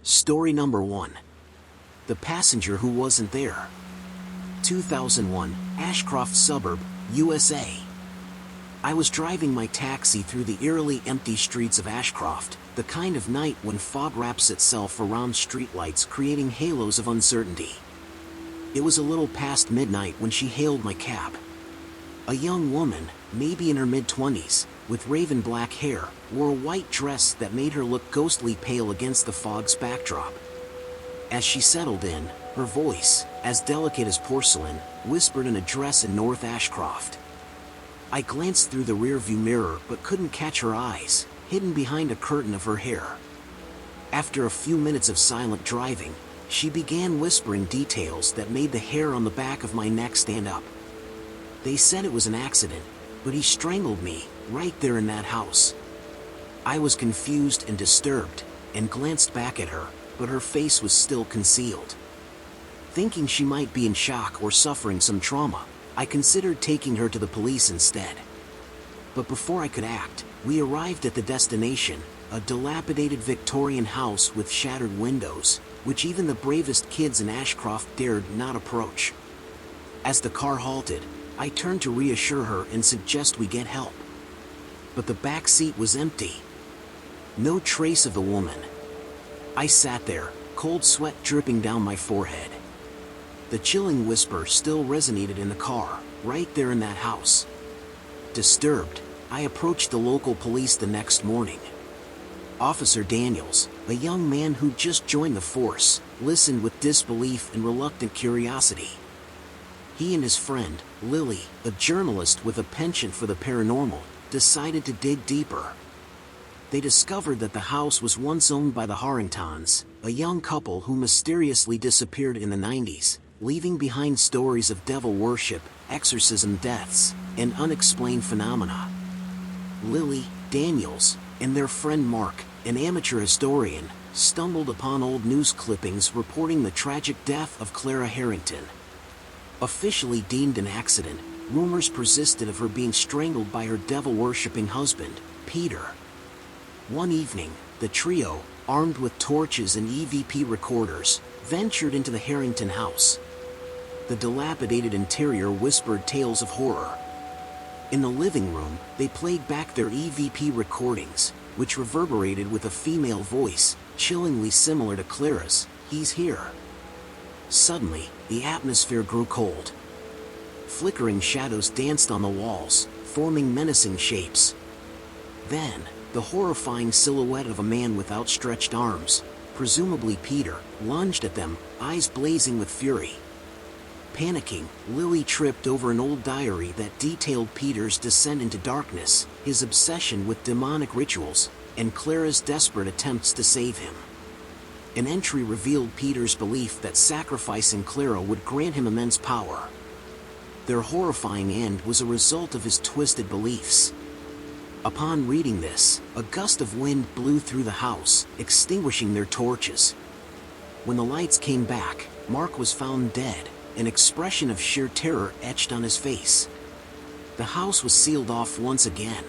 Story number 1. The passenger who wasn't there. 2001, Ashcroft suburb, USA. I was driving my taxi through the eerily empty streets of Ashcroft, the kind of night when fog wraps itself around streetlights, creating halos of uncertainty. It was a little past midnight when she hailed my cab. A young woman, maybe in her mid-20s, with raven black hair, wore a white dress that made her look ghostly pale against the fog's backdrop. As she settled in, her voice, as delicate as porcelain, whispered an address in North Ashcroft. I glanced through the rearview mirror but couldn't catch her eyes, hidden behind a curtain of her hair. After a few minutes of silent driving, she began whispering details that made the hair on the back of my neck stand up. They said it was an accident, but he strangled me, right there in that house. I was confused and disturbed, and glanced back at her, but her face was still concealed. Thinking she might be in shock or suffering some trauma, I considered taking her to the police instead. But before I could act, we arrived at the destination, a dilapidated Victorian house with shattered windows, which even the bravest kids in Ashcroft dared not approach. As the car halted, I turned to reassure her and suggest we get help. But the back seat was empty. No trace of the woman. I sat there, cold sweat dripping down my forehead. The chilling whisper still resonated in the car, right there in that house. Disturbed, I approached the local police the next morning. Officer Daniels, a young man who just joined the force, listened with disbelief and reluctant curiosity. He and his friend, Lily, a journalist with a penchant for the paranormal, decided to dig deeper. They discovered that the house was once owned by the Harringtons, a young couple who mysteriously disappeared in the 90s, leaving behind stories of devil worship, exorcism deaths, and unexplained phenomena. Lily, Daniels, and their friend Mark, an amateur historian, stumbled upon old news clippings reporting the tragic death of Clara Harrington. Officially deemed an accident, rumors persisted of her being strangled by her devil-worshipping husband, Peter. One evening, the trio, armed with torches and EVP recorders, ventured into the Harrington house. The dilapidated interior whispered tales of horror. In the living room, they played back their EVP recordings, which reverberated with a female voice, chillingly similar to Clara's, "He's here." Suddenly, the atmosphere grew cold. Flickering shadows danced on the walls, forming menacing shapes. Then, the horrifying silhouette of a man with outstretched arms, presumably Peter, lunged at them, eyes blazing with fury. Panicking, Lily tripped over an old diary that detailed Peter's descent into darkness, his obsession with demonic rituals, and Clara's desperate attempts to save him. An entry revealed Peter's belief that sacrificing Clara would grant him immense power. Their horrifying end was a result of his twisted beliefs. Upon reading this, a gust of wind blew through the house, extinguishing their torches. When the lights came back, Mark was found dead, an expression of sheer terror etched on his face. The house was sealed off once again.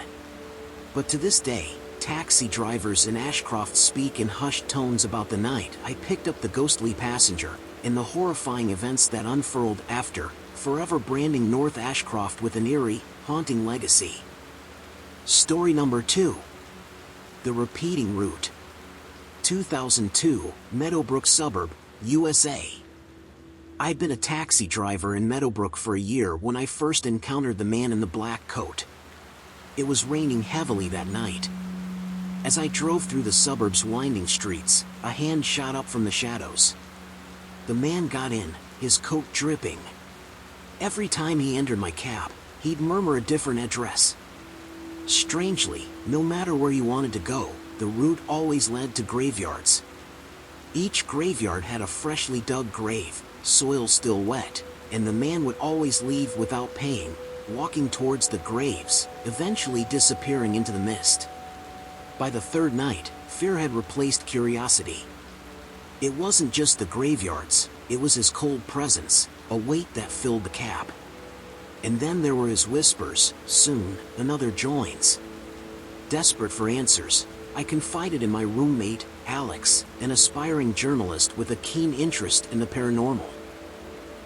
But to this day, taxi drivers in Ashcroft speak in hushed tones about the night I picked up the ghostly passenger, and the horrifying events that unfurled after, forever branding North Ashcroft with an eerie, haunting legacy. Story number 2. The Repeating Route. 2002, Meadowbrook suburb, USA. I'd been a taxi driver in Meadowbrook for a year when I first encountered the man in the black coat. It was raining heavily that night. As I drove through the suburb's winding streets, a hand shot up from the shadows. The man got in, his coat dripping. Every time he entered my cab, he'd murmur a different address. Strangely, no matter where he wanted to go, the route always led to graveyards. Each graveyard had a freshly dug grave, soil still wet, and the man would always leave without paying, walking towards the graves, eventually disappearing into the mist. By the third night, fear had replaced curiosity. It wasn't just the graveyards, it was his cold presence, a weight that filled the cab. And then there were his whispers, "Soon, another joins." Desperate for answers, I confided in my roommate, Alex, an aspiring journalist with a keen interest in the paranormal.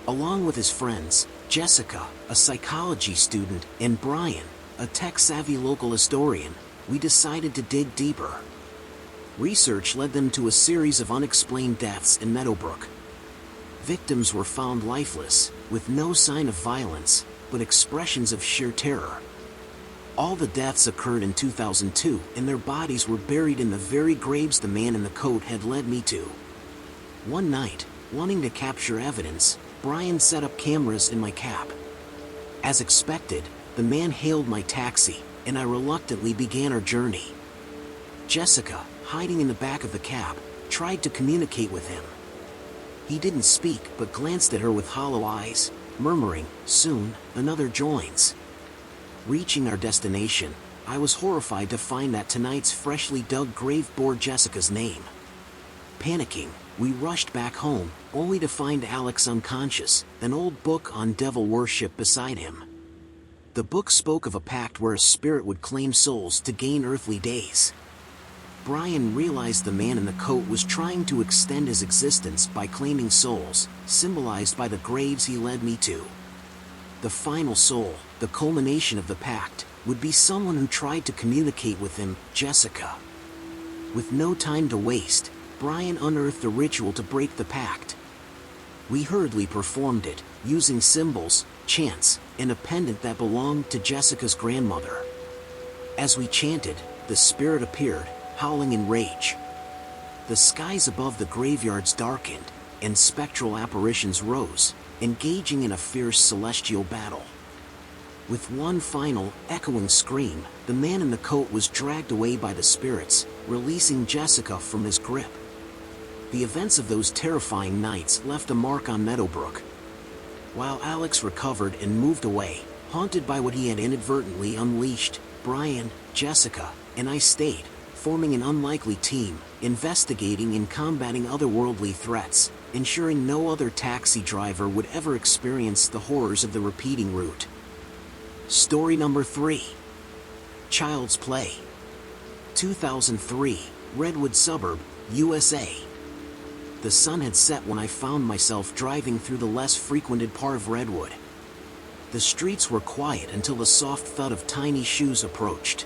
Along with his friends, Jessica, a psychology student, and Brian, a tech-savvy local historian, we decided to dig deeper. Research led them to a series of unexplained deaths in Meadowbrook. Victims were found lifeless, with no sign of violence, but expressions of sheer terror. All the deaths occurred in 2002, and their bodies were buried in the very graves the man in the coat had led me to. One night, wanting to capture evidence, Brian set up cameras in my cab. As expected, the man hailed my taxi, and I reluctantly began our journey. Jessica, hiding in the back of the cab, tried to communicate with him. He didn't speak but glanced at her with hollow eyes, murmuring, "Soon, another joins." Reaching our destination, I was horrified to find that tonight's freshly dug grave bore Jessica's name. Panicking, we rushed back home, only to find Alex unconscious, an old book on devil worship beside him. The book spoke of a pact where a spirit would claim souls to gain earthly days. Brian realized the man in the coat was trying to extend his existence by claiming souls, symbolized by the graves he led me to. The final soul, the culmination of the pact, would be someone who tried to communicate with him, Jessica. With no time to waste, Brian unearthed a ritual to break the pact. We hurriedly performed it, using symbols, chants, and a pendant that belonged to Jessica's grandmother. As we chanted, the spirit appeared, howling in rage. The skies above the graveyards darkened, and spectral apparitions rose, engaging in a fierce celestial battle. With one final, echoing scream, the man in the coat was dragged away by the spirits, releasing Jessica from his grip. The events of those terrifying nights left a mark on Meadowbrook. While Alex recovered and moved away, haunted by what he had inadvertently unleashed, Brian, Jessica, and I stayed, forming an unlikely team, investigating and combating otherworldly threats, ensuring no other taxi driver would ever experience the horrors of the repeating route. Story number 3. Child's Play. 2003, Redwood Suburb, USA. The sun had set when I found myself driving through the less frequented part of Redwood. The streets were quiet until the soft thud of tiny shoes approached.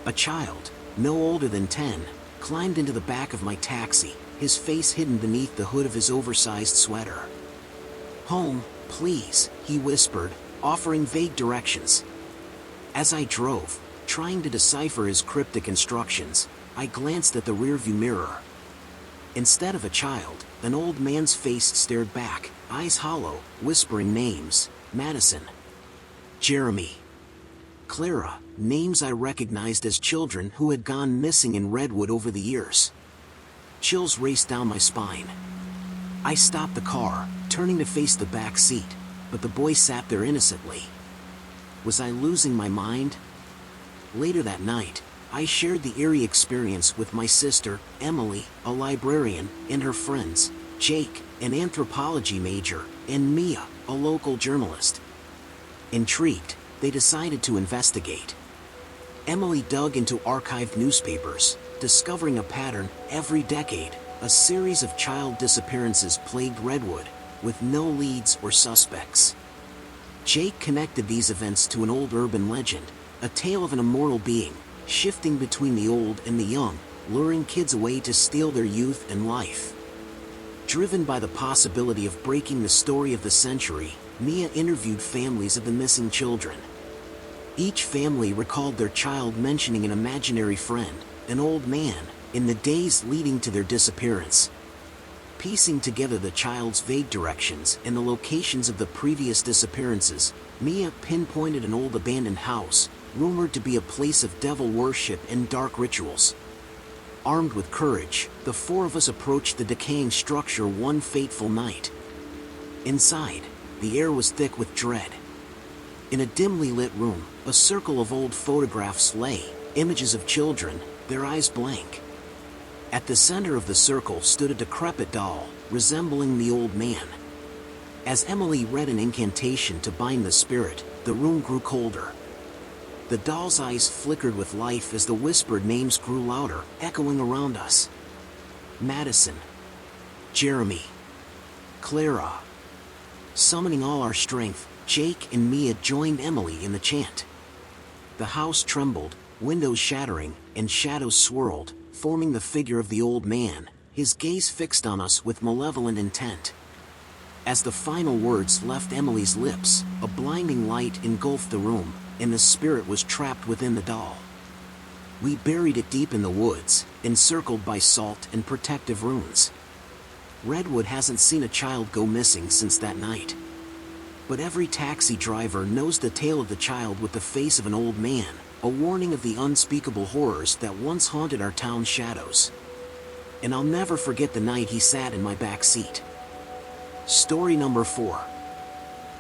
A child, no older than 10, climbed into the back of my taxi, his face hidden beneath the hood of his oversized sweater. "Home, please," he whispered, offering vague directions. As I drove, trying to decipher his cryptic instructions, I glanced at the rearview mirror. Instead of a child, an old man's face stared back, eyes hollow, whispering names: Madison, Jeremy, Clara, names I recognized as children who had gone missing in Redwood over the years. Chills raced down my spine. I stopped the car, turning to face the back seat, but the boy sat there innocently. Was I losing my mind? Later that night, I shared the eerie experience with my sister, Emily, a librarian, and her friends, Jake, an anthropology major, and Mia, a local journalist. Intrigued, they decided to investigate. Emily dug into archived newspapers, discovering a pattern: every decade, a series of child disappearances plagued Redwood, with no leads or suspects. Jake connected these events to an old urban legend, a tale of an immortal being, shifting between the old and the young, luring kids away to steal their youth and life. Driven by the possibility of breaking the story of the century, Mia interviewed families of the missing children. Each family recalled their child mentioning an imaginary friend, an old man, in the days leading to their disappearance. Piecing together the child's vague directions and the locations of the previous disappearances, Mia pinpointed an old abandoned house, rumored to be a place of devil worship and dark rituals. Armed with courage, the four of us approached the decaying structure one fateful night. Inside, the air was thick with dread. In a dimly lit room, a circle of old photographs lay, images of children, their eyes blank. At the center of the circle stood a decrepit doll, resembling the old man. As Emily read an incantation to bind the spirit, the room grew colder. The doll's eyes flickered with life as the whispered names grew louder, echoing around us. Madison, Jeremy, Clara. Summoning all our strength, Jake and Mia joined Emily in the chant. The house trembled, windows shattering, and shadows swirled, forming the figure of the old man, his gaze fixed on us with malevolent intent. As the final words left Emily's lips, a blinding light engulfed the room, and the spirit was trapped within the doll. We buried it deep in the woods, encircled by salt and protective runes. Redwood hasn't seen a child go missing since that night. But every taxi driver knows the tale of the child with the face of an old man, a warning of the unspeakable horrors that once haunted our town's shadows. And I'll never forget the night he sat in my back seat. Story number 4.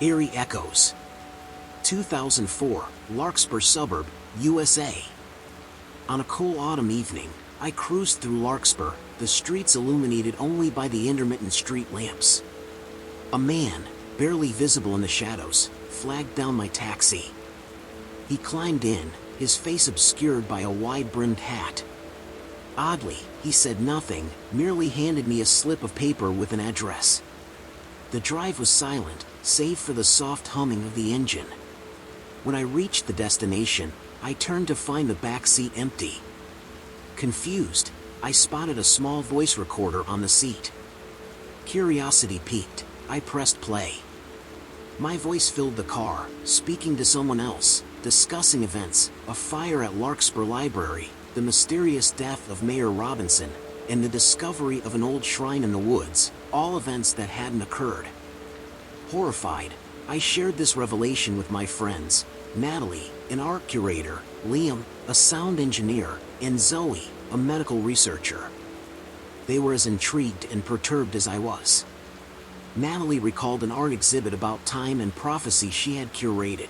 Eerie Echoes. 2004, Larkspur suburb, USA. On a cool autumn evening, I cruised through Larkspur, the streets illuminated only by the intermittent street lamps. A man, barely visible in the shadows, flagged down my taxi. He climbed in, his face obscured by a wide-brimmed hat. Oddly, he said nothing, merely handed me a slip of paper with an address. The drive was silent, save for the soft humming of the engine. When I reached the destination, I turned to find the back seat empty. Confused, I spotted a small voice recorder on the seat. Curiosity piqued, I pressed play. My voice filled the car, speaking to someone else, discussing events, a fire at Larkspur Library, the mysterious death of Mayor Robson, and the discovery of an old shrine in the woods, all events that hadn't occurred. Horrified, I shared this revelation with my friends, Natalie, an art curator, Liam, a sound engineer, and Zoe, a medical researcher. They were as intrigued and perturbed as I was. Natalie recalled an art exhibit about time and prophecy she had curated.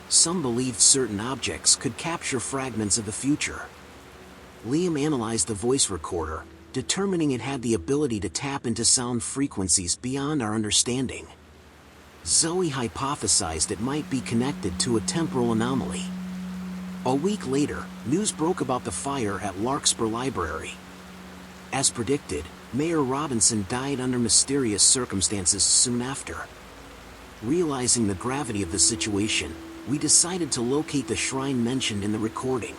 Some believed certain objects could capture fragments of the future. Liam analyzed the voice recorder, determining it had the ability to tap into sound frequencies beyond our understanding. Zoe hypothesized it might be connected to a temporal anomaly. A week later, news broke about the fire at Larkspur Library. As predicted, Mayor Robson died under mysterious circumstances soon after. Realizing the gravity of the situation, we decided to locate the shrine mentioned in the recording.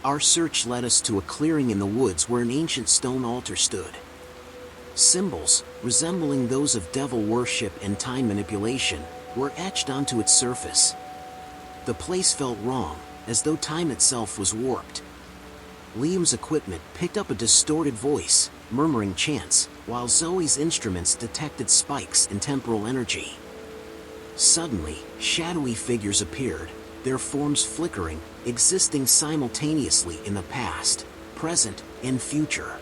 Our search led us to a clearing in the woods where an ancient stone altar stood. Symbols, resembling those of devil worship and time manipulation, were etched onto its surface. The place felt wrong, as though time itself was warped. Liam's equipment picked up a distorted voice, murmuring chants, while Zoe's instruments detected spikes in temporal energy. Suddenly, shadowy figures appeared, their forms flickering, existing simultaneously in the past, present, and future.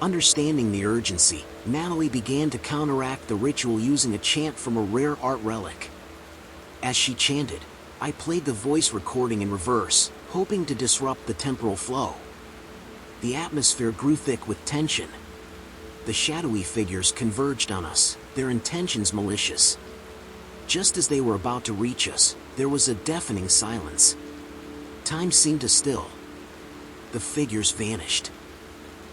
Understanding the urgency, Natalie began to counteract the ritual using a chant from a rare art relic. As she chanted, I played the voice recording in reverse, hoping to disrupt the temporal flow. The atmosphere grew thick with tension. The shadowy figures converged on us, their intentions malicious. Just as they were about to reach us, there was a deafening silence. Time seemed to still. The figures vanished.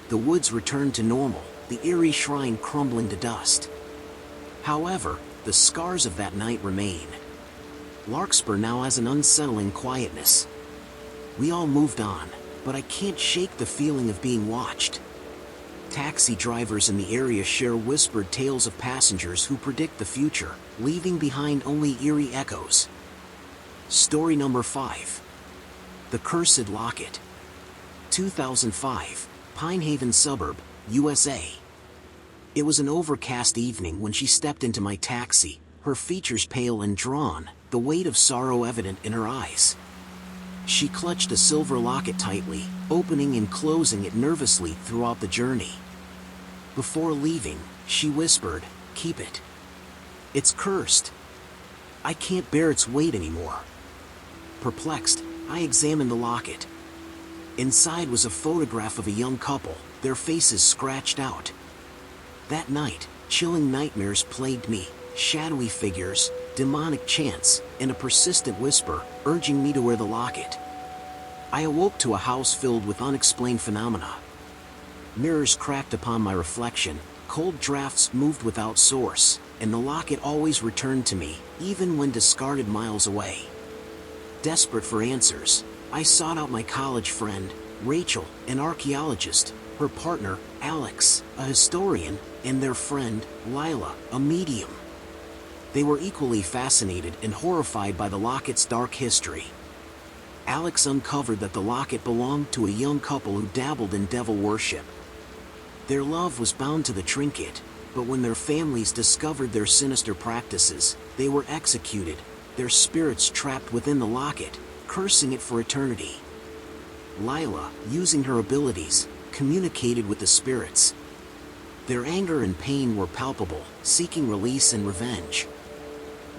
The woods returned to normal, the eerie shrine crumbling to dust. However, the scars of that night remain. Larkspur now has an unsettling quietness. We all moved on, but I can't shake the feeling of being watched. Taxi drivers in the area share whispered tales of passengers who predict the future, leaving behind only eerie echoes. Story number 5. The Cursed Locket. 2005, Pinehaven suburb, USA. It was an overcast evening when she stepped into my taxi, her features pale and drawn, the weight of sorrow evident in her eyes. She clutched a silver locket tightly, opening and closing it nervously throughout the journey. Before leaving, she whispered, "Keep it. It's cursed. I can't bear its weight anymore." Perplexed, I examined the locket. Inside was a photograph of a young couple, their faces scratched out. That night, chilling nightmares plagued me, shadowy figures, demonic chants, and a persistent whisper, urging me to wear the locket. I awoke to a house filled with unexplained phenomena. Mirrors cracked upon my reflection, cold drafts moved without source, and the locket always returned to me, even when discarded miles away. Desperate for answers, I sought out my college friend, Rachel, an archaeologist, her partner, Alex, a historian, and their friend, Lila, a medium. They were equally fascinated and horrified by the locket's dark history. Alex uncovered that the locket belonged to a young couple who dabbled in devil worship. Their love was bound to the trinket, but when their families discovered their sinister practices, they were executed, their spirits trapped within the locket, cursing it for eternity. Lila, using her abilities, communicated with the spirits. Their anger and pain were palpable, seeking release and revenge.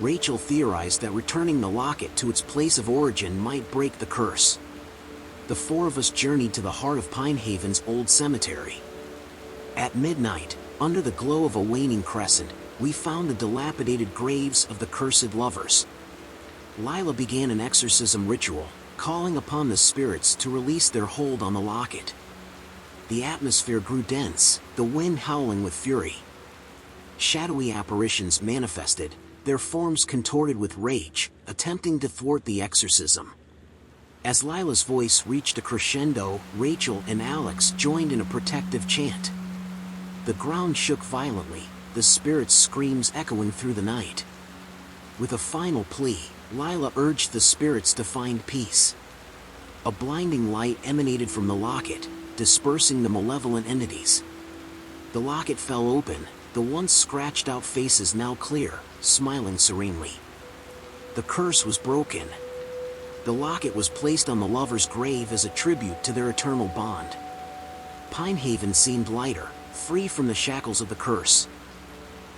Rachel theorized that returning the locket to its place of origin might break the curse. The four of us journeyed to the heart of Pinehaven's old cemetery. At midnight, under the glow of a waning crescent, we found the dilapidated graves of the cursed lovers. Lila began an exorcism ritual, calling upon the spirits to release their hold on the locket. The atmosphere grew dense, the wind howling with fury. Shadowy apparitions manifested, their forms contorted with rage, attempting to thwart the exorcism. As Lila's voice reached a crescendo, Rachel and Alex joined in a protective chant. The ground shook violently, the spirits' screams echoing through the night. With a final plea, Lila urged the spirits to find peace. A blinding light emanated from the locket, dispersing the malevolent entities. The locket fell open, the once scratched-out faces now clear, smiling serenely. The curse was broken. The locket was placed on the lovers' grave as a tribute to their eternal bond. Pinehaven seemed lighter, free from the shackles of the curse.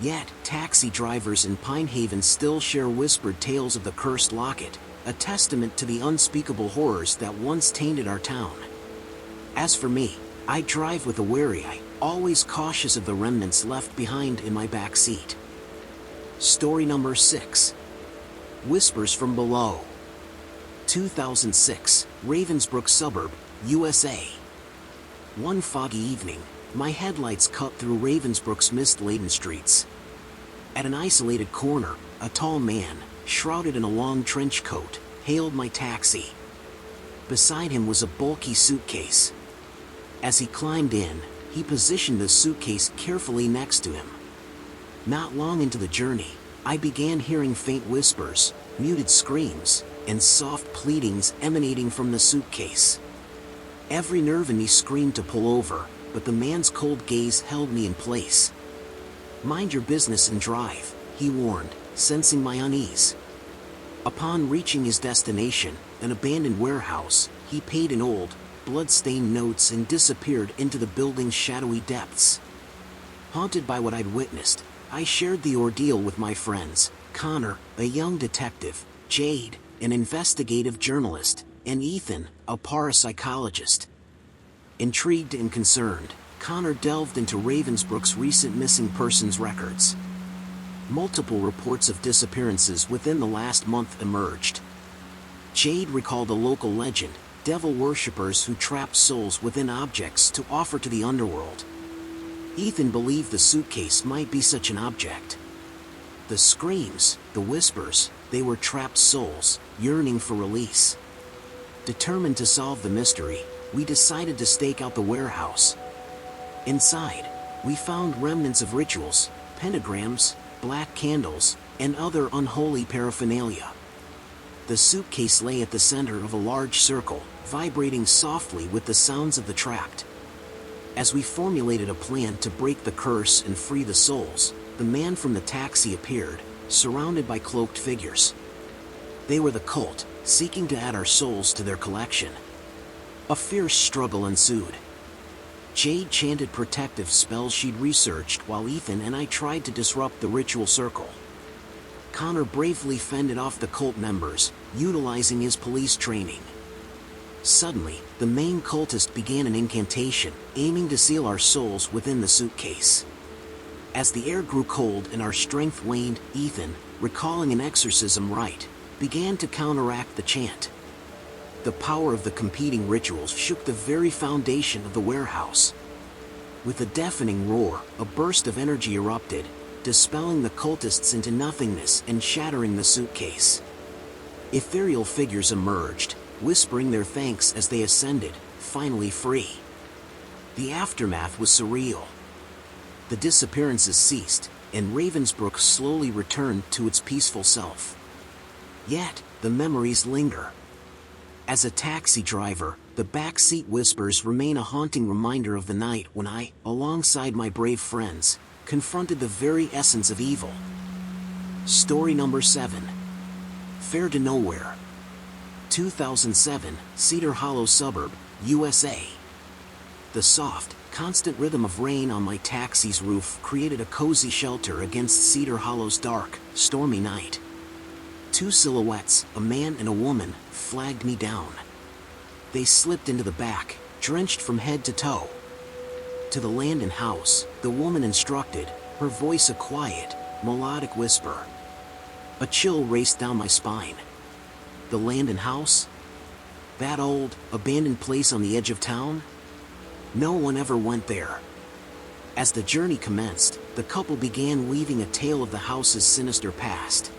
Yet, taxi drivers in Pinehaven still share whispered tales of the cursed locket, a testament to the unspeakable horrors that once tainted our town. As for me, I drive with a wary eye, always cautious of the remnants left behind in my back seat. Story number 6. Whispers from Below. 2006, Ravensbrück suburb, USA. One foggy evening, my headlights cut through Ravensbrück's mist-laden streets. At an isolated corner, a tall man, shrouded in a long trench coat, hailed my taxi. Beside him was a bulky suitcase. As he climbed in, he positioned the suitcase carefully next to him. Not long into the journey, I began hearing faint whispers, muted screams, and soft pleadings emanating from the suitcase. Every nerve in me screamed to pull over, but the man's cold gaze held me in place. "Mind your business and drive," he warned, sensing my unease. Upon reaching his destination, an abandoned warehouse, he paid in old, blood-stained notes and disappeared into the building's shadowy depths. Haunted by what I'd witnessed, I shared the ordeal with my friends, Connor, a young detective, Jade, an investigative journalist, and Ethan, a parapsychologist. Intrigued and concerned, Connor delved into Ravensbrück's recent missing persons records. Multiple reports of disappearances within the last month emerged. Jade recalled a local legend, devil worshippers who trapped souls within objects to offer to the underworld. Ethan believed the suitcase might be such an object. The screams, the whispers, they were trapped souls, yearning for release. Determined to solve the mystery, we decided to stake out the warehouse. Inside, we found remnants of rituals, pentagrams, black candles, and other unholy paraphernalia. The suitcase lay at the center of a large circle, vibrating softly with the sounds of the trapped. As we formulated a plan to break the curse and free the souls, the man from the taxi appeared, surrounded by cloaked figures. They were the cult, seeking to add our souls to their collection. A fierce struggle ensued. Jade chanted protective spells she'd researched while Ethan and I tried to disrupt the ritual circle. Connor bravely fended off the cult members, utilizing his police training. Suddenly, the main cultist began an incantation, aiming to seal our souls within the suitcase. As the air grew cold and our strength waned, Ethan, recalling an exorcism rite, began to counteract the chant. The power of the competing rituals shook the very foundation of the warehouse. With a deafening roar, a burst of energy erupted, dispelling the cultists into nothingness and shattering the suitcase. Ethereal figures emerged, whispering their thanks as they ascended, finally free. The aftermath was surreal. The disappearances ceased, and Ravensbrook slowly returned to its peaceful self. Yet, the memories linger. As a taxi driver, the backseat whispers remain a haunting reminder of the night when I, alongside my brave friends, confronted the very essence of evil. Story number 7. Fair to Nowhere. 2007, Cedar Hollow suburb, USA. The soft, constant rhythm of rain on my taxi's roof created a cozy shelter against Cedar Hollow's dark, stormy night. Two silhouettes, a man and a woman, flagged me down. They slipped into the back, drenched from head to toe. To the Landon house, the woman instructed, her voice a quiet, melodic whisper. A chill raced down my spine. The Landon house? That old, abandoned place on the edge of town? No one ever went there. As the journey commenced, the couple began weaving a tale of the house's sinister past.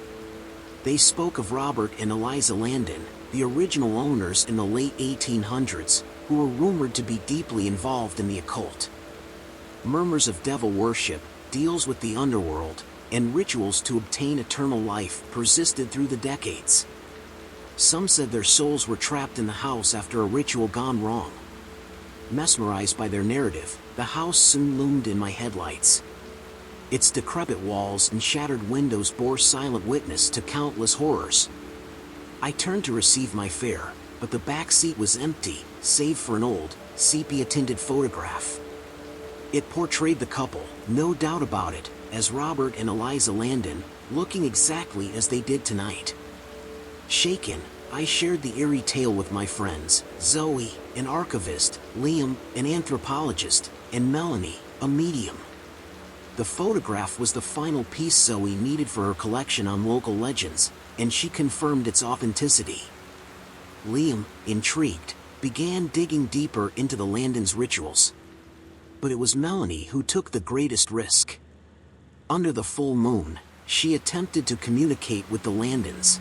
They spoke of Robert and Eliza Landon, the original owners in the late 1800s, who were rumored to be deeply involved in the occult. Murmurs of devil worship, deals with the underworld, and rituals to obtain eternal life persisted through the decades. Some said their souls were trapped in the house after a ritual gone wrong. Mesmerized by their narrative, the house soon loomed in my headlights. Its decrepit walls and shattered windows bore silent witness to countless horrors. I turned to receive my fare, but the back seat was empty, save for an old, sepia-tinted photograph. It portrayed the couple, no doubt about it, as Robert and Eliza Landon, looking exactly as they did tonight. Shaken, I shared the eerie tale with my friends, Zoe, an archivist, Liam, an anthropologist, and Melanie, a medium. The photograph was the final piece Zoe needed for her collection on local legends, and she confirmed its authenticity. Liam, intrigued, began digging deeper into the Landons' rituals. But it was Melanie who took the greatest risk. Under the full moon, she attempted to communicate with the Landons.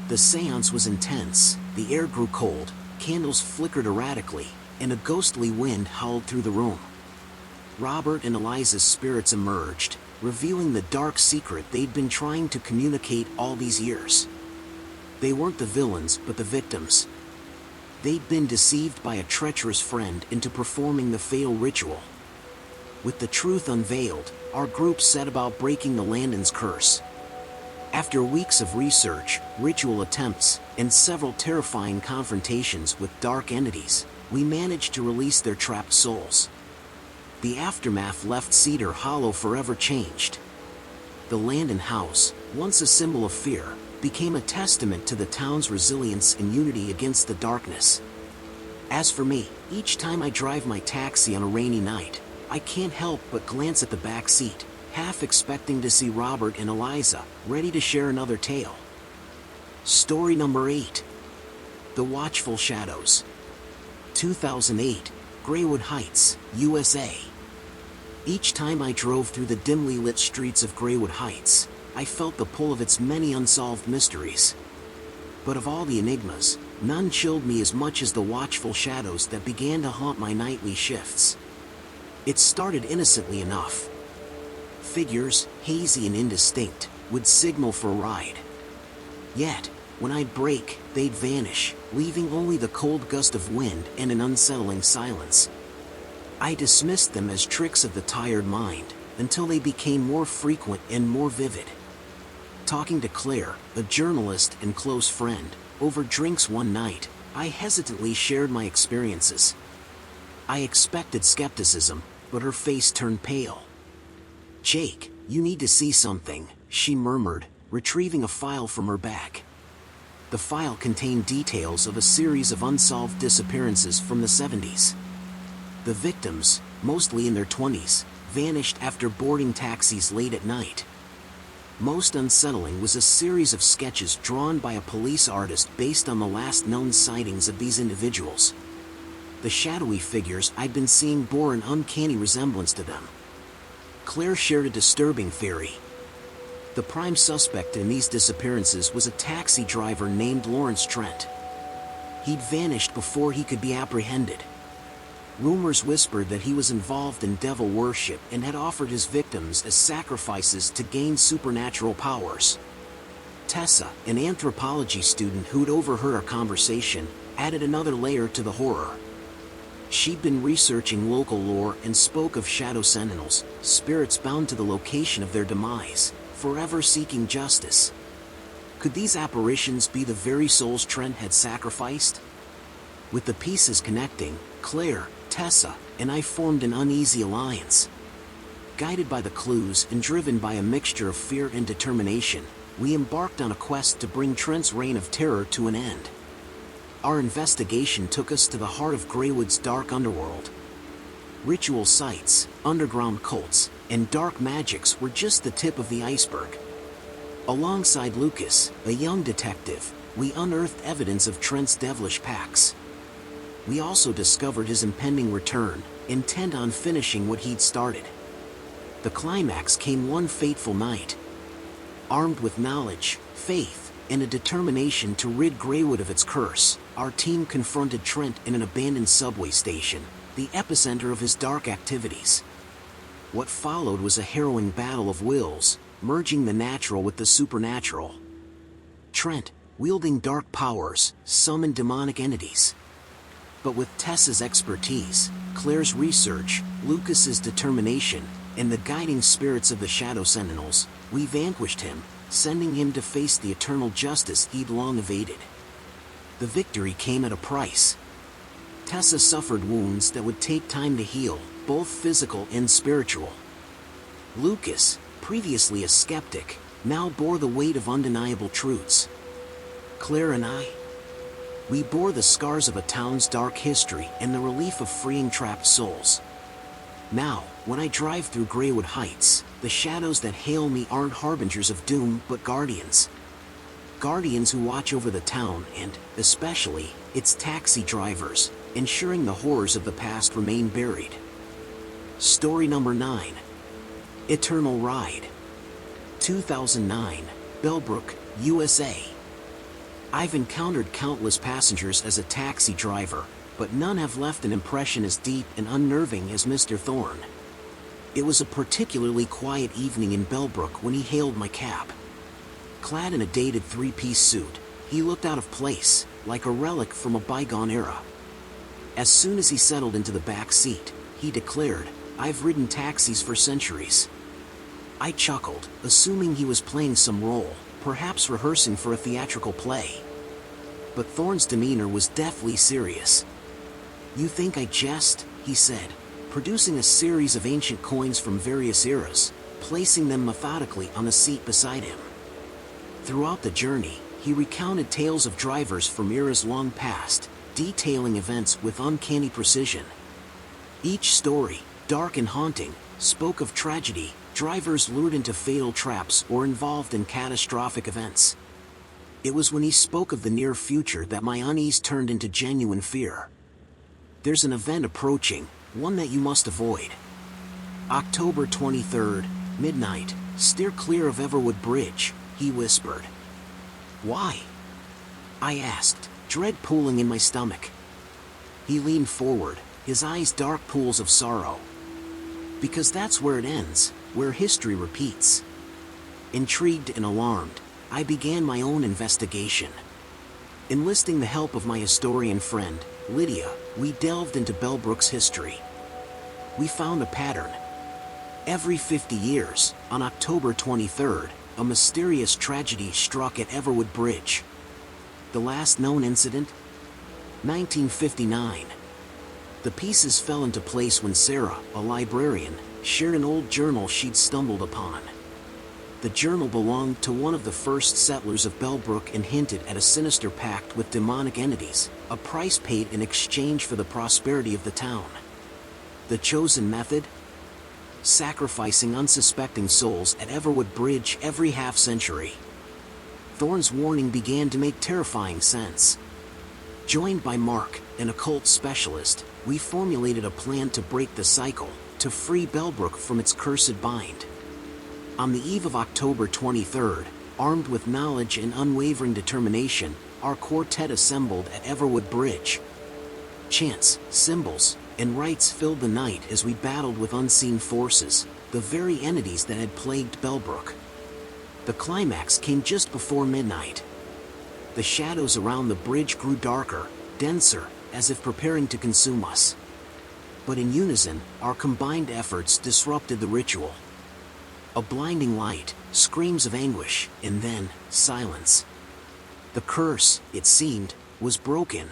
The seance was intense, the air grew cold, candles flickered erratically, and a ghostly wind howled through the room. Robert and Eliza's spirits emerged, revealing the dark secret they'd been trying to communicate all these years. They weren't the villains, but the victims. They'd been deceived by a treacherous friend into performing the fatal ritual. With the truth unveiled, our group set about breaking the Landon's curse. After weeks of research, ritual attempts, and several terrifying confrontations with dark entities, we managed to release their trapped souls. The aftermath left Cedar Hollow forever changed. The Landon house, once a symbol of fear, became a testament to the town's resilience and unity against the darkness. As for me, each time I drive my taxi on a rainy night, I can't help but glance at the back seat, half expecting to see Robert and Eliza, ready to share another tale. Story number 8. The Watchful Shadows. 2008, Graywood Heights, USA. Each time I drove through the dimly lit streets of Graywood Heights, I felt the pull of its many unsolved mysteries. But of all the enigmas, none chilled me as much as the watchful shadows that began to haunt my nightly shifts. It started innocently enough. Figures, hazy and indistinct, would signal for a ride. Yet, when I'd brake, they'd vanish, leaving only the cold gust of wind and an unsettling silence. I dismissed them as tricks of the tired mind, until they became more frequent and more vivid. Talking to Claire, a journalist and close friend, over drinks one night, I hesitantly shared my experiences. I expected skepticism, but her face turned pale. "Jake, you need to see something," she murmured, retrieving a file from her bag. The file contained details of a series of unsolved disappearances from the 70s. The victims, mostly in their 20s, vanished after boarding taxis late at night. Most unsettling was a series of sketches drawn by a police artist based on the last known sightings of these individuals. the shadowy figures I'd been seeing bore an uncanny resemblance to them. Claire shared a disturbing theory. The prime suspect in these disappearances was a taxi driver named Lawrence Trent. He'd vanished before he could be apprehended. Rumors whispered that he was involved in devil worship and had offered his victims as sacrifices to gain supernatural powers. Tessa, an anthropology student who'd overheard our conversation, added another layer to the horror. She'd been researching local lore and spoke of shadow sentinels, spirits bound to the location of their demise, forever seeking justice. Could these apparitions be the very souls Trent had sacrificed? With the pieces connecting, Claire, Tessa, and I formed an uneasy alliance. Guided by the clues and driven by a mixture of fear and determination, we embarked on a quest to bring Trent's reign of terror to an end. Our investigation took us to the heart of Greywood's dark underworld. Ritual sites, underground cults, and dark magics were just the tip of the iceberg. Alongside Lucas, a young detective, we unearthed evidence of Trent's devilish pacts. We also discovered his impending return, intent on finishing what he'd started. The climax came one fateful night. Armed with knowledge, faith, and a determination to rid Greywood of its curse, our team confronted Trent in an abandoned subway station, the epicenter of his dark activities. What followed was a harrowing battle of wills, merging the natural with the supernatural. Trent, wielding dark powers, summoned demonic entities. But with Tessa's expertise, Claire's research, Lucas's determination, and the guiding spirits of the Shadow Sentinels, we vanquished him, sending him to face the eternal justice he'd long evaded. The victory came at a price. Tessa suffered wounds that would take time to heal, both physical and spiritual. Lucas, previously a skeptic, now bore the weight of undeniable truths. Claire and I, we bore the scars of a town's dark history and the relief of freeing trapped souls. Now, when I drive through Greywood Heights, the shadows that hail me aren't harbingers of doom but guardians. Guardians who watch over the town and, especially, its taxi drivers, ensuring the horrors of the past remain buried. Story number 9. Eternal Ride. 2009, Bellbrook, USA. I've encountered countless passengers as a taxi driver, but none have left an impression as deep and unnerving as Mr. Thorne. It was a particularly quiet evening in Bellbrook when he hailed my cab. Clad in a dated three-piece suit, he looked out of place, like a relic from a bygone era. As soon as he settled into the back seat, he declared, "I've ridden taxis for centuries." I chuckled, assuming he was playing some role, perhaps rehearsing for a theatrical play. But Thorne's demeanor was deathly serious. "You think I jest?" he said, producing a series of ancient coins from various eras, placing them methodically on the seat beside him. Throughout the journey, he recounted tales of drivers from eras long past, detailing events with uncanny precision. Each story, dark and haunting, spoke of tragedy, drivers lured into fatal traps or involved in catastrophic events. It was when he spoke of the near future that my unease turned into genuine fear. "There's an event approaching, one that you must avoid. October 23rd, midnight, steer clear of Everwood Bridge," he whispered. "Why?" I asked, dread pooling in my stomach. He leaned forward, his eyes dark pools of sorrow. "Because that's where it ends, where history repeats." Intrigued and alarmed, I began my own investigation. Enlisting the help of my historian friend, Lydia, we delved into Bellbrook's history. We found a pattern. Every 50 years, on October 23rd, a mysterious tragedy struck at Everwood Bridge. The last known incident? 1959. The pieces fell into place when Sarah, a librarian, shared an old journal she'd stumbled upon. The journal belonged to one of the first settlers of Bellbrook and hinted at a sinister pact with demonic entities, a price paid in exchange for the prosperity of the town. The chosen method? Sacrificing unsuspecting souls at Everwood Bridge every half-century. Thorne's warning began to make terrifying sense. Joined by Mark, an occult specialist, we formulated a plan to break the cycle, to free Bellbrook from its cursed bind. On the eve of October 23rd, armed with knowledge and unwavering determination, our quartet assembled at Everwood Bridge. Chants, symbols, and rites filled the night as we battled with unseen forces, the very entities that had plagued Bellbrook. The climax came just before midnight. The shadows around the bridge grew darker, denser, as if preparing to consume us. But in unison, our combined efforts disrupted the ritual. A blinding light, screams of anguish, and then, silence. The curse, it seemed, was broken.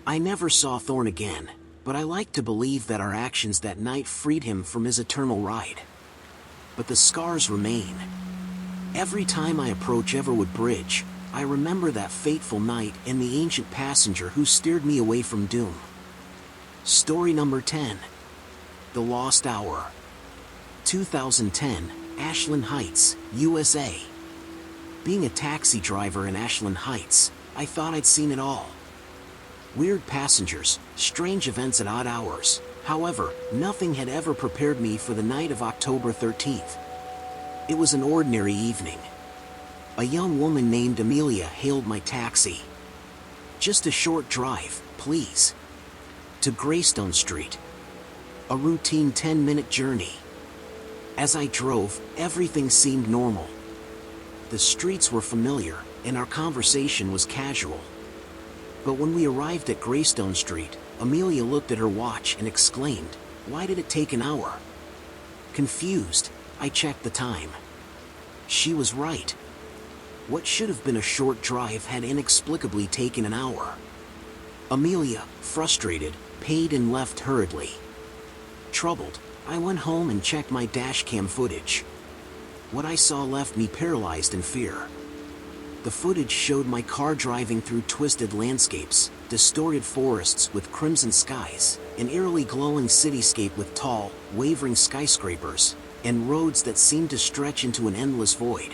I never saw Thorne again, but I like to believe that our actions that night freed him from his eternal ride. But the scars remain. Every time I approach Everwood Bridge, I remember that fateful night and the ancient passenger who steered me away from doom. Story number 10. The Lost Hour. 2010, Ashland Heights, USA. Being a taxi driver in Ashland Heights, I thought I'd seen it all. Weird passengers, strange events at odd hours. However, nothing had ever prepared me for the night of October 13th. It was an ordinary evening. A young woman named Amelia hailed my taxi. "Just a short drive, please. To Greystone Street." A routine 10-minute journey. As I drove, everything seemed normal. The streets were familiar, and our conversation was casual. But when we arrived at Greystone Street, Amelia looked at her watch and exclaimed, "Why did it take an hour?" Confused, I checked the time. She was right. What should have been a short drive had inexplicably taken an hour. Amelia, frustrated, paid and left hurriedly. Troubled, I went home and checked my dashcam footage. What I saw left me paralyzed in fear. The footage showed my car driving through twisted landscapes, distorted forests with crimson skies, an eerily glowing cityscape with tall, wavering skyscrapers, and roads that seemed to stretch into an endless void.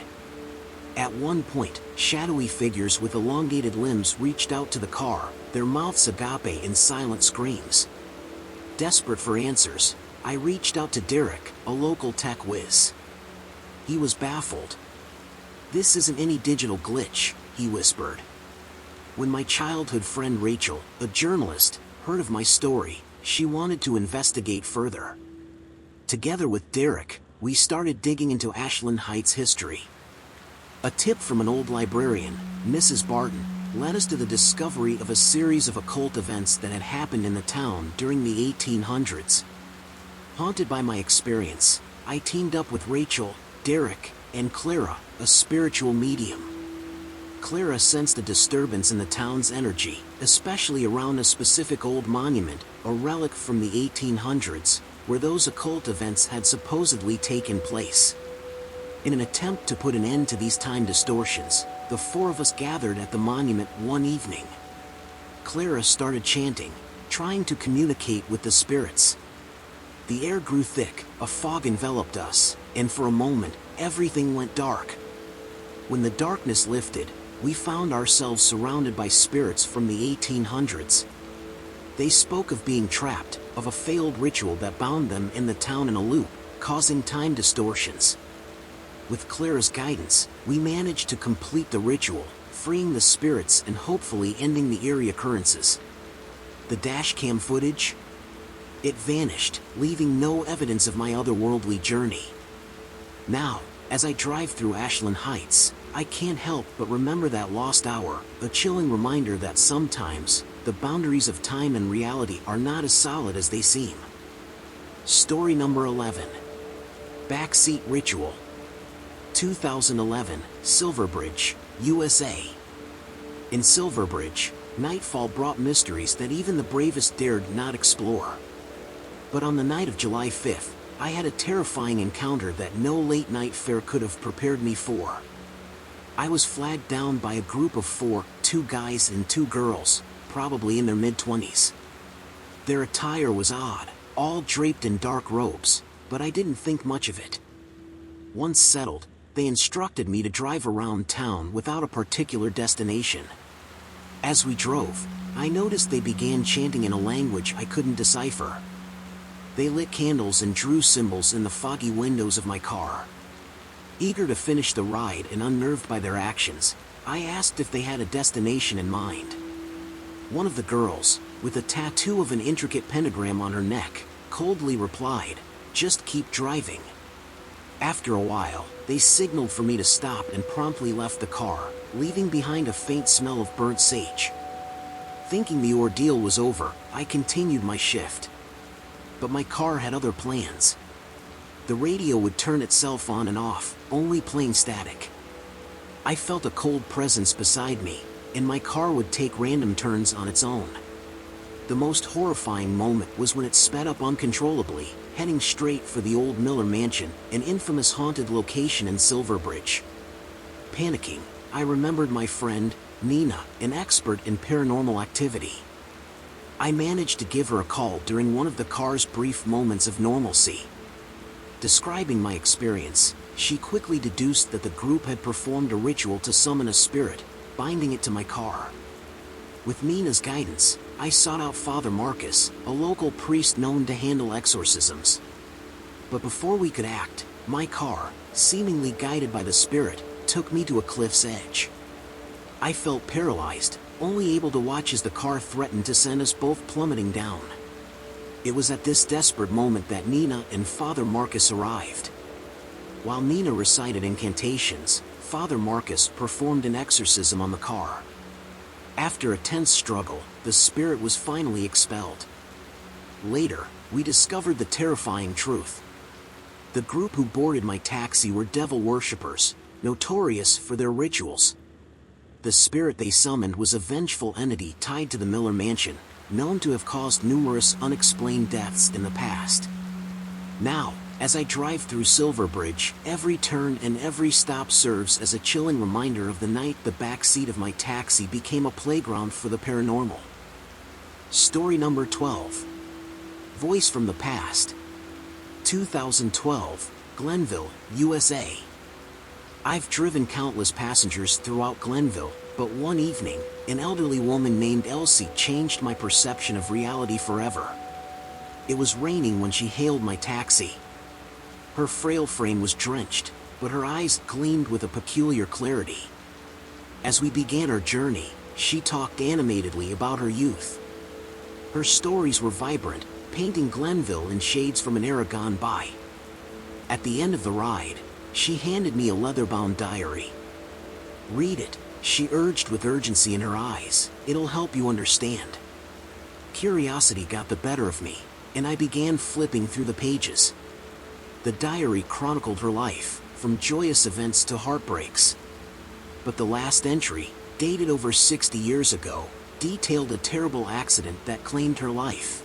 At one point, shadowy figures with elongated limbs reached out to the car, their mouths agape in silent screams. Desperate for answers, I reached out to Derek, a local tech whiz. He was baffled. "This isn't any digital glitch," he whispered. When my childhood friend Rachel, a journalist, heard of my story, she wanted to investigate further. Together with Derek, we started digging into Ashland Heights history. A tip from an old librarian, Mrs. Barton, led us to the discovery of a series of occult events that had happened in the town during the 1800s. Haunted by my experience, I teamed up with Rachel, Derek, and Clara, a spiritual medium. Clara sensed a disturbance in the town's energy, especially around a specific old monument, a relic from the 1800s, where those occult events had supposedly taken place. In an attempt to put an end to these time distortions, the four of us gathered at the monument one evening. Clara started chanting, trying to communicate with the spirits. The air grew thick, a fog enveloped us, and for a moment, everything went dark. When the darkness lifted, we found ourselves surrounded by spirits from the 1800s. They spoke of being trapped, of a failed ritual that bound them in the town in a loop, causing time distortions. With Clara's guidance, we managed to complete the ritual, freeing the spirits and hopefully ending the eerie occurrences. The dashcam footage? It vanished, leaving no evidence of my otherworldly journey. Now, as I drive through Ashland Heights, I can't help but remember that lost hour, a chilling reminder that sometimes, the boundaries of time and reality are not as solid as they seem. Story number 11. Backseat Ritual. 2011, Silverbridge, USA. In Silverbridge, nightfall brought mysteries that even the bravest dared not explore. But on the night of July 5th, I had a terrifying encounter that no late-night fare could have prepared me for. I was flagged down by a group of four, 2 guys and 2 girls, probably in their mid-20s. Their attire was odd, all draped in dark robes, but I didn't think much of it. Once settled, they instructed me to drive around town without a particular destination. As we drove, I noticed they began chanting in a language I couldn't decipher. They lit candles and drew symbols in the foggy windows of my car. Eager to finish the ride and unnerved by their actions, I asked if they had a destination in mind. One of the girls, with a tattoo of an intricate pentagram on her neck, coldly replied, "Just keep driving." After a while, they signaled for me to stop and promptly left the car, leaving behind a faint smell of burnt sage. Thinking the ordeal was over, I continued my shift. But my car had other plans. The radio would turn itself on and off, only playing static. I felt a cold presence beside me, and my car would take random turns on its own. The most horrifying moment was when it sped up uncontrollably, heading straight for the old Miller Mansion, an infamous haunted location in Silverbridge. Panicking, I remembered my friend, Nina, an expert in paranormal activity. I managed to give her a call during one of the car's brief moments of normalcy. Describing my experience, she quickly deduced that the group had performed a ritual to summon a spirit, binding it to my car. With Nina's guidance, I sought out Father Marcus, a local priest known to handle exorcisms. But before we could act, my car, seemingly guided by the spirit, took me to a cliff's edge. I felt paralyzed, only able to watch as the car threatened to send us both plummeting down. It was at this desperate moment that Nina and Father Marcus arrived. While Nina recited incantations, Father Marcus performed an exorcism on the car. After a tense struggle, the spirit was finally expelled. Later, we discovered the terrifying truth. The group who boarded my taxi were devil worshippers, notorious for their rituals. The spirit they summoned was a vengeful entity tied to the Miller Mansion, known to have caused numerous unexplained deaths in the past. Now, as I drive through Silverbridge, every turn and every stop serves as a chilling reminder of the night the backseat of my taxi became a playground for the paranormal. Story number 12. Voice from the Past. 2012, Glenville, USA. I've driven countless passengers throughout Glenville, but one evening, an elderly woman named Elsie changed my perception of reality forever. It was raining when she hailed my taxi. Her frail frame was drenched, but her eyes gleamed with a peculiar clarity. As we began our journey, she talked animatedly about her youth. Her stories were vibrant, painting Glenville in shades from an era gone by. At the end of the ride, she handed me a leather-bound diary. "Read it," she urged with urgency in her eyes. "It'll help you understand." Curiosity got the better of me, and I began flipping through the pages. The diary chronicled her life, from joyous events to heartbreaks. But the last entry, dated over 60 years ago, detailed a terrible accident that claimed her life.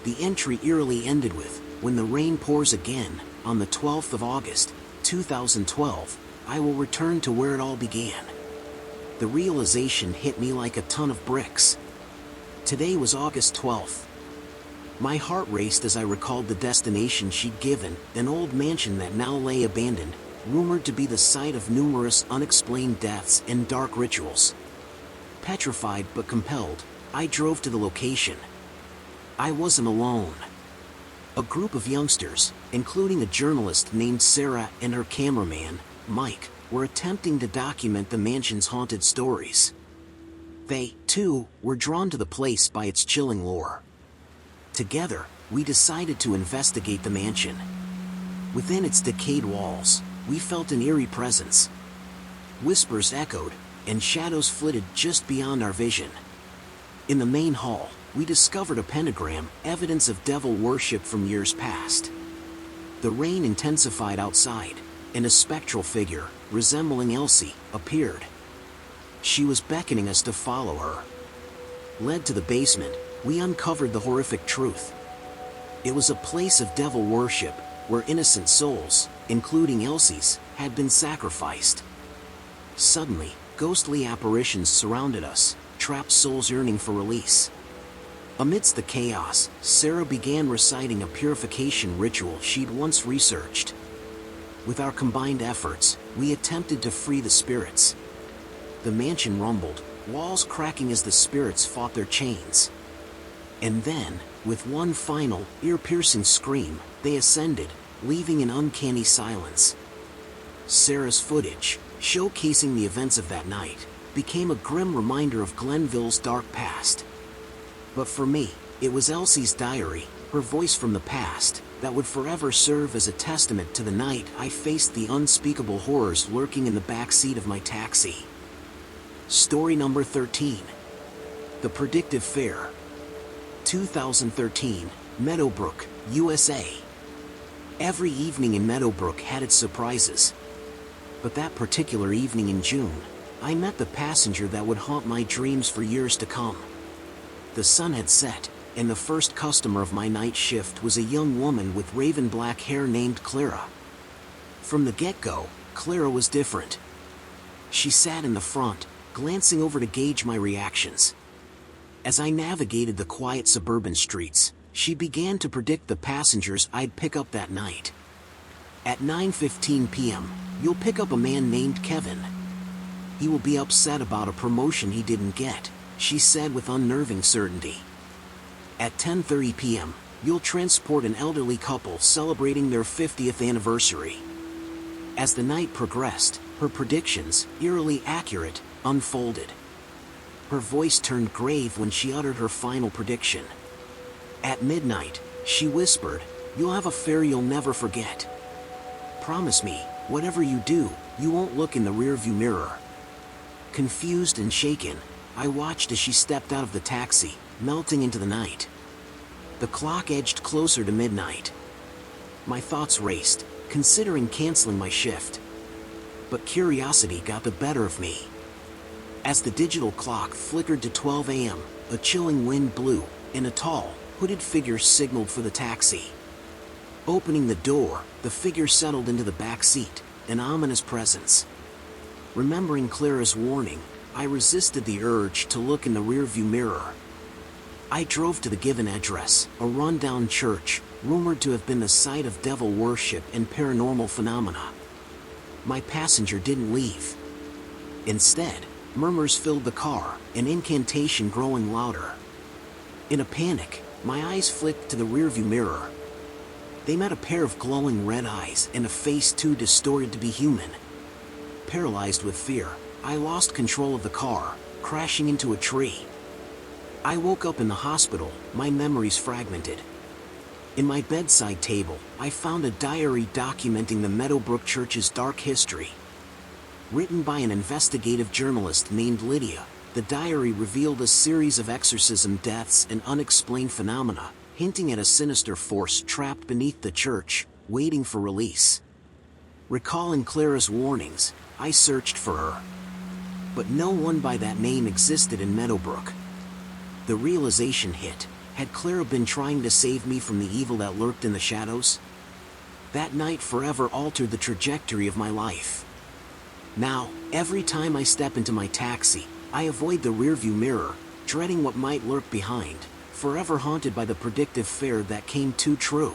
The entry eerily ended with, "When the rain pours again, on the 12th of August, 2012, I will return to where it all began." The realization hit me like a ton of bricks. Today was August 12th. My heart raced as I recalled the destination she'd given, an old mansion that now lay abandoned, rumored to be the site of numerous unexplained deaths and dark rituals. Petrified but compelled, I drove to the location. I wasn't alone. A group of youngsters, including a journalist named Sarah and her cameraman, Mike, were attempting to document the mansion's haunted stories. They, too, were drawn to the place by its chilling lore. Together, we decided to investigate the mansion. Within its decayed walls, we felt an eerie presence. Whispers echoed, and shadows flitted just beyond our vision. In the main hall, we discovered a pentagram, evidence of devil worship from years past. The rain intensified outside, and a spectral figure, resembling Elsie, appeared. She was beckoning us to follow her. Led to the basement, we uncovered the horrific truth. It was a place of devil worship, where innocent souls, including Elsie's, had been sacrificed. Suddenly, ghostly apparitions surrounded us, trapped souls yearning for release. Amidst the chaos, Sarah began reciting a purification ritual she'd once researched. With our combined efforts, we attempted to free the spirits. The mansion rumbled, walls cracking as the spirits fought their chains. And then, with one final, ear-piercing scream, they ascended, leaving an uncanny silence. Sarah's footage, showcasing the events of that night, became a grim reminder of Glenville's dark past. But for me, it was Elsie's diary, her voice from the past, that would forever serve as a testament to the night I faced the unspeakable horrors lurking in the backseat of my taxi. Story number 13. The Predictive Fair. 2013, Meadowbrook, USA. Every evening in Meadowbrook had its surprises. But that particular evening in June, I met the passenger that would haunt my dreams for years to come. The sun had set, and the first customer of my night shift was a young woman with raven black hair named Clara. From the get-go, Clara was different. She sat in the front, glancing over to gauge my reactions. As I navigated the quiet suburban streets, she began to predict the passengers I'd pick up that night. At 9:15 p.m., you'll pick up a man named Kevin. He will be upset about a promotion he didn't get, she said with unnerving certainty. At 10:30 p.m., you'll transport an elderly couple celebrating their 50th anniversary. As the night progressed, her predictions, eerily accurate, unfolded. Her voice turned grave when she uttered her final prediction. At midnight, she whispered, "You'll have a fair you'll never forget. Promise me, whatever you do, you won't look in the rearview mirror." Confused and shaken, I watched as she stepped out of the taxi, melting into the night. The clock edged closer to midnight. My thoughts raced, considering canceling my shift. But curiosity got the better of me. As the digital clock flickered to 12 a.m., a chilling wind blew, and a tall, hooded figure signaled for the taxi. Opening the door, the figure settled into the back seat, an ominous presence. Remembering Clara's warning, I resisted the urge to look in the rearview mirror. I drove to the given address, a rundown church, rumored to have been the site of devil worship and paranormal phenomena. My passenger didn't leave. Instead, murmurs filled the car, an incantation growing louder. In a panic, my eyes flicked to the rearview mirror. They met a pair of glowing red eyes and a face too distorted to be human. Paralyzed with fear, I lost control of the car, crashing into a tree. I woke up in the hospital, my memories fragmented. In my bedside table, I found a diary documenting the Meadowbrook Church's dark history. Written by an investigative journalist named Lydia, the diary revealed a series of exorcism deaths and unexplained phenomena, hinting at a sinister force trapped beneath the church, waiting for release. Recalling Clara's warnings, I searched for her. But no one by that name existed in Meadowbrook. The realization hit. Had Clara been trying to save me from the evil that lurked in the shadows? That night forever altered the trajectory of my life. Now, every time I step into my taxi, I avoid the rearview mirror, dreading what might lurk behind, forever haunted by the predictive fear that came too true.